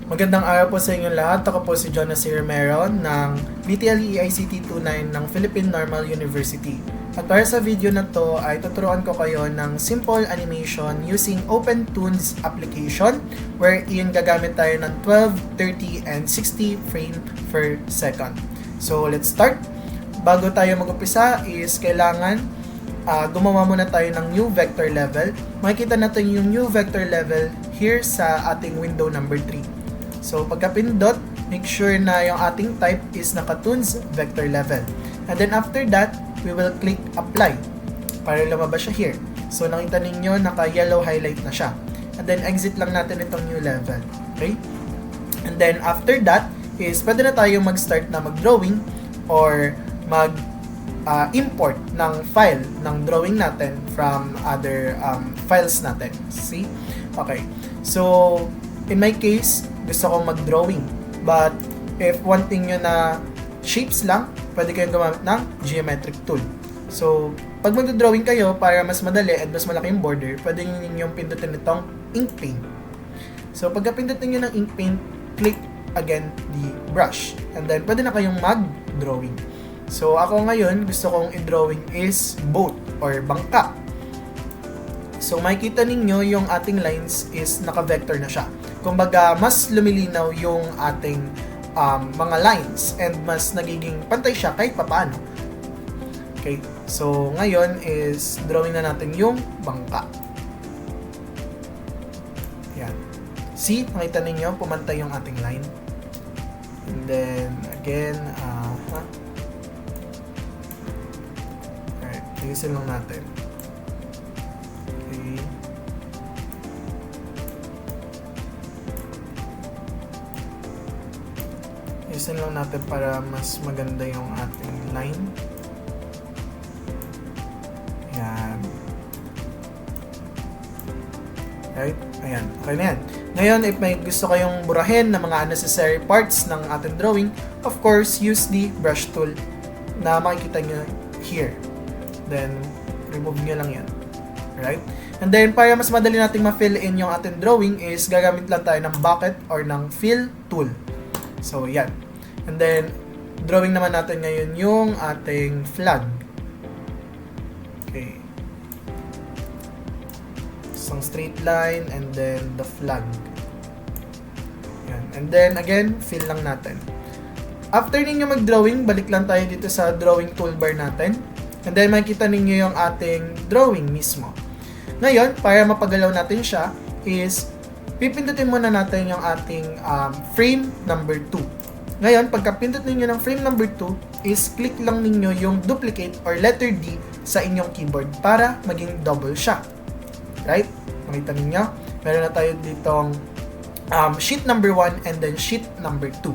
Magandang araw po sa inyong lahat. Ako po si Jonas C. Romero ng BTLE ICT 29 ng Philippine Normal University. At para sa video na to ay tuturuan ko kayo ng simple animation using OpenToonz application wherein gagamit tayo ng 12, 30, and 60 frame per second. So let's start. Bago tayo mag-upisa is kailangan gumawa muna tayo ng new vector level. Makikita natin yung new vector level here sa ating window number 3. So pagka pindot, make sure na yung ating type is naka-Toonz vector level. And then after that, we will click apply para lumabas siya here. So nakita ninyo naka-yellow highlight na siya. And then exit lang natin itong new level. Okay? And then after that is pwede na tayo mag-start na mag-drawing or import ng file ng drawing natin from other files natin. See? Okay. So in my case, gusto kong mag-drawing. But if wanting nyo na shapes lang, pwede kayong gumamit ng geometric tool. So, pag mag-drawing kayo, para mas madali at mas malaki yung border, pwede nyo yung pindutin itong ink paint. So, pagka pindutin nyo ng ink paint, click again the brush. And then, pwede na kayong mag-drawing. So, ako ngayon, gusto kong i-drawing is boat or bangka. So, makikita ninyo yung ating lines is naka-vector na siya. Kumbaga, mas lumilinaw yung ating mga lines and mas nagiging pantay siya kahit papaano. Okay, so ngayon is drawing na natin yung bangka. Yan. See, nakita ninyo, pumantay yung ating line. And then, again, alright, ayusin lang natin. Okay. Ayusin lang natin para mas maganda yung ating line. Ayan. Right? Ayan. Okay na yan. Ngayon, if may gusto kayong burahin ng mga unnecessary parts ng ating drawing, of course, use the brush tool na makikita nyo here. Then, remove nyo lang yan. Right? And then, para mas madali nating ma-fill in yung ating drawing is gagamit lang tayo ng bucket or ng fill tool. So, yan. And then, drawing naman natin ngayon yung ating flag. Okay. Isang straight line and then the flag. Yan. And then, again, fill lang natin. After ninyo mag-drawing, balik lang tayo dito sa drawing toolbar natin. And then, makikita ninyo yung ating drawing mismo. Ngayon, para mapagalaw natin siya, is pipindutin muna natin yung ating frame number 2. Ngayon, pagka-pindot ninyo ng frame number 2, is click lang ninyo yung duplicate or letter D sa inyong keyboard para maging double siya. Right? Makita ninyo? Meron na tayo ditong sheet number 1 and then sheet number 2.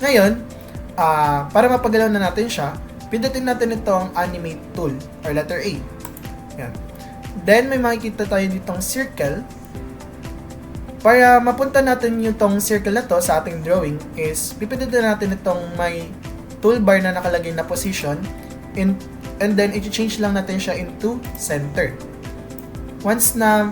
Ngayon, para mapagalaw na natin siya, pindutin natin itong animate tool or letter A. Yan. Then, may makikita tayo ditong circle. Para mapunta natin yung tong circle na to sa ating drawing is pipindutin natin itong may toolbar na nakalagay na position and then i-change lang natin siya into center. Once na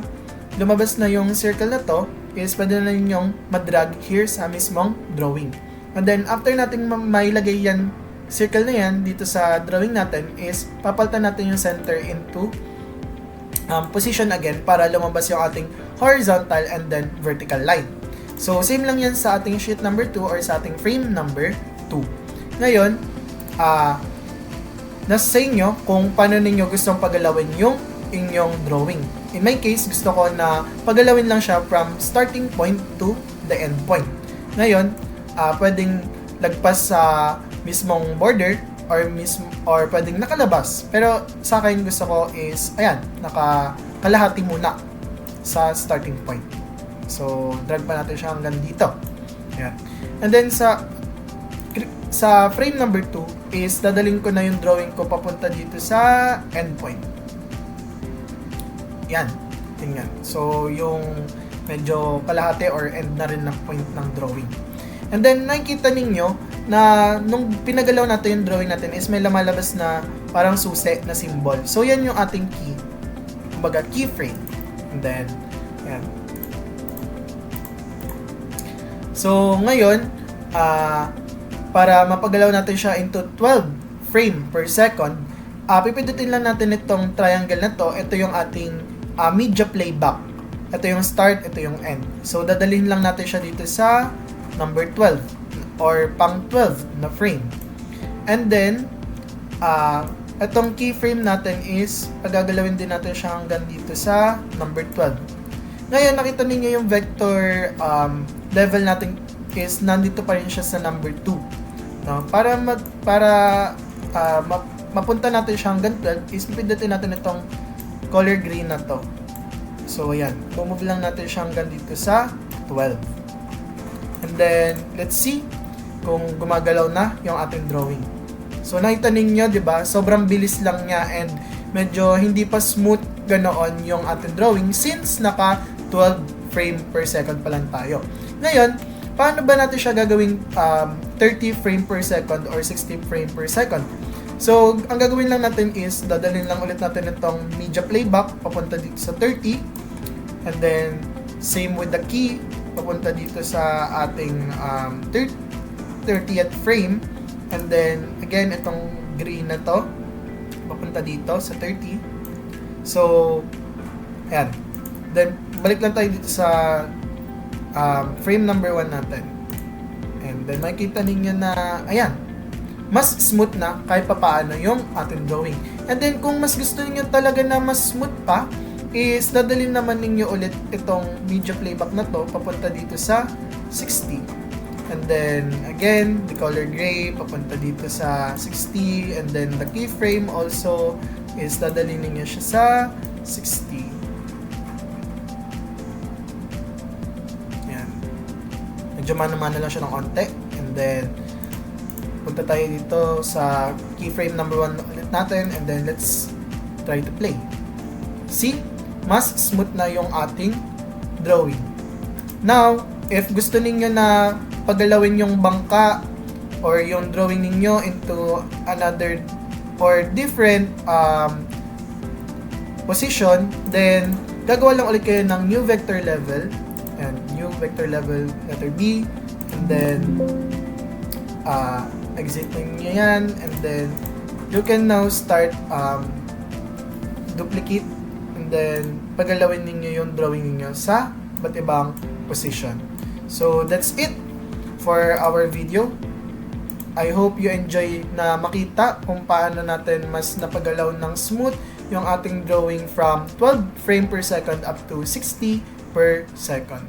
lumabas na yung circle na to is pwede na ninyong madrag here sa mismong drawing. And then after natin mailagay yan, circle na yan dito sa drawing natin is papalitan natin yung center into position again para lumabas yung ating horizontal and then vertical line. So, same lang yan sa ating sheet number 2 or sa ating frame number 2. Ngayon, nasa sa inyo kung paano ninyo gustong pagalawin yung inyong drawing. In my case, gusto ko na pagalawin lang siya from starting point to the end point. Ngayon, pwedeng lagpas sa mismong border or pwedeng nakalabas. Pero sa akin gusto ko is, ayan, nakakalahati muna sa starting point. So, drag pa natin siya hanggang dito. Ayan. And then sa frame number 2 is dadalhin ko na yung drawing ko papunta dito sa end point. Yan. Tingnan. So, yung medyo kalahati or end na rin ng point ng drawing. And then, nakikita ninyo na nung pinagalaw natin yung drawing natin is may lumalabas na parang susi na symbol. So, yan yung ating key. Kumbaga, keyframe. And then, yan. So, ngayon, para mapagalaw natin siya into 12 frame per second, pipindutin lang natin itong triangle na to. Ito yung ating media playback. Ito yung start, ito yung end. So, dadalhin lang natin siya dito sa number 12 or pang 12 na frame. And then, itong keyframe natin is pagagalawin din natin siya hanggang dito sa number 12. Ngayon, nakita niyo yung vector level natin is nandito pa rin siya sa number 2. No? Para mapunta natin siya hanggang 12 is pipindutin natin itong color green na to. So, ayan. Bumove lang natin siya hanggang dito sa 12. And then, let's see kung gumagalaw na yung ating drawing. So, nakita ninyo, di ba? Sobrang bilis lang niya and medyo hindi pa smooth ganoon yung ating drawing since naka 12 frame per second pa lang tayo. Ngayon, paano ba natin siya gagawing 30 frame per second or 60 frame per second? So, ang gagawin lang natin is, dadalhin lang ulit natin itong media playback papunta dito sa 30. And then, same with the key, papunta dito sa ating 30th frame. And then, again, itong green na to, papunta dito sa 30. So, ayan. Then, balik lang tayo dito sa frame number 1 natin. And then, makikita ninyo na, ayan, mas smooth na kahit papaano yung ating drawing. And then, kung mas gusto niyo talaga na mas smooth pa, is dadalhin naman ninyo ulit itong media playback na to papunta dito sa 60. And then, again, the color gray papunta dito sa 60. And then, the keyframe also is dadalhin ninyo siya sa 60. Ayan. Medyo mana-mana lang siya ng konti. And then, punta tayo dito sa keyframe number 1 ulit natin, and then let's try to play. See? Mas smooth na yung ating drawing. Now, if gusto niyo na pagalawin yung bangka or yung drawing ninyo into another or different position, then gagawa lang ulit kayo ng new vector level, and new vector level letter B, and then exiting nyo yan, and then you can now start duplicate, and then pagalawin ninyo yung drawing ninyo sa iba't ibang position. So that's it for our video. I hope you enjoy na makita kung paano natin mas napagalaw ng smooth yung ating drawing from 12 frame per second up to 60 per second.